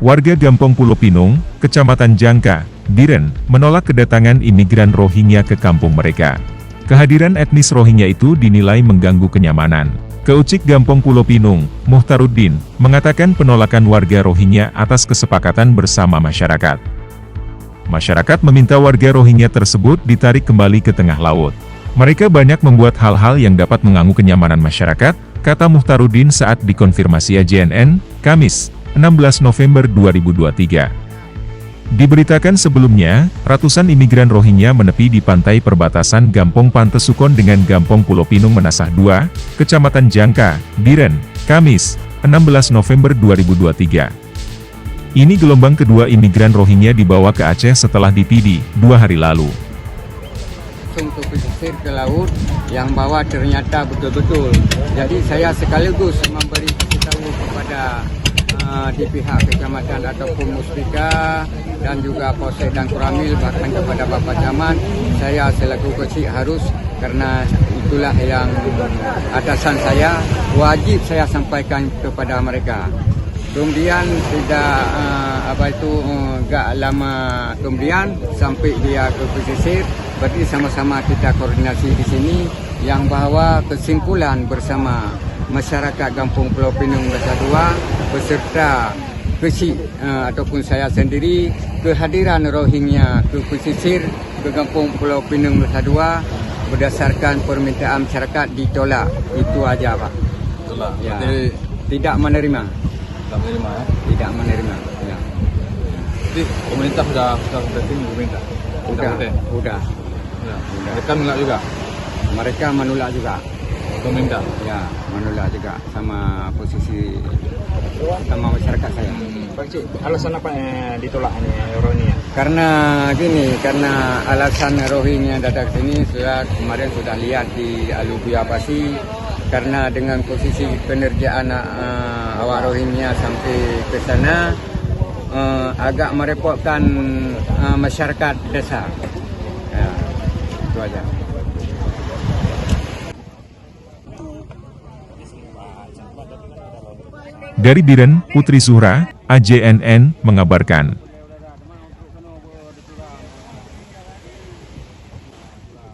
Warga Gampong Pulau Pinung, Kecamatan Jangka, Biren, menolak kedatangan imigran Rohingya ke kampung mereka. Kehadiran etnis Rohingya itu dinilai mengganggu kenyamanan. Keucik Gampong Pulau Pinung, Muhtaruddin, mengatakan penolakan warga Rohingya atas kesepakatan bersama masyarakat. Masyarakat meminta warga Rohingya tersebut ditarik kembali ke tengah laut. Mereka banyak membuat hal-hal yang dapat mengganggu kenyamanan masyarakat, kata Muhtaruddin saat dikonfirmasi JNN, Kamis, 16 November 2023. Diberitakan sebelumnya, ratusan imigran Rohingya menepi di pantai perbatasan Gampong Pantesukon dengan Gampong Pulau Pinung Menasah II, Kecamatan Jangka, Biren, Kamis, 16 November 2023. Ini gelombang kedua imigran Rohingya dibawa ke Aceh setelah dipidi 2 hari lalu. Langsung ke pesisir ke laut, yang bawa ternyata betul-betul. Jadi saya sekaligus memberi tahu kepada di pihak kecamatan ataupun Muspika dan juga Polsek dan Kuramil, bahkan kepada Bapak Camat, saya selaku kecil harus, karena itulah yang atasan saya, wajib saya sampaikan kepada mereka. Kemudian tidak gak lama kemudian sampai dia ke pesisir, berarti sama-sama kita koordinasi di sini yang bahwa kesimpulan bersama masyarakat Gampong Pulau Pinung Menasah II beserta kecil ataupun saya sendiri, kehadiran Rohingya ke pesisir ke Gampong Pulau Pinung Menasah II berdasarkan permintaan masyarakat ditolak. Itu aja, Pak. Tolak. Ya. Jadi Tidak menerima. tak menerima ya. Tidak menerima. Ya. Jadi pemerintah sudah berarti pemerintah. Udah. Ya. Mereka menolak juga. Mereka menolak juga. Pemerintah. Ya, menolak juga sama posisi sama masyarakat saya. Pak Cik, alasan apa ditolak ini Rohingya? Karena gini, karena alasan Rohingya datang ke sini kemarin sudah lihat di Alubia Pasi, karena dengan posisi penerjaan awak Rohingya sampai ke sana agak merepotkan masyarakat desa. Ya, itu aja. Dari Biren, Putri Zuhra, AJNN, mengabarkan.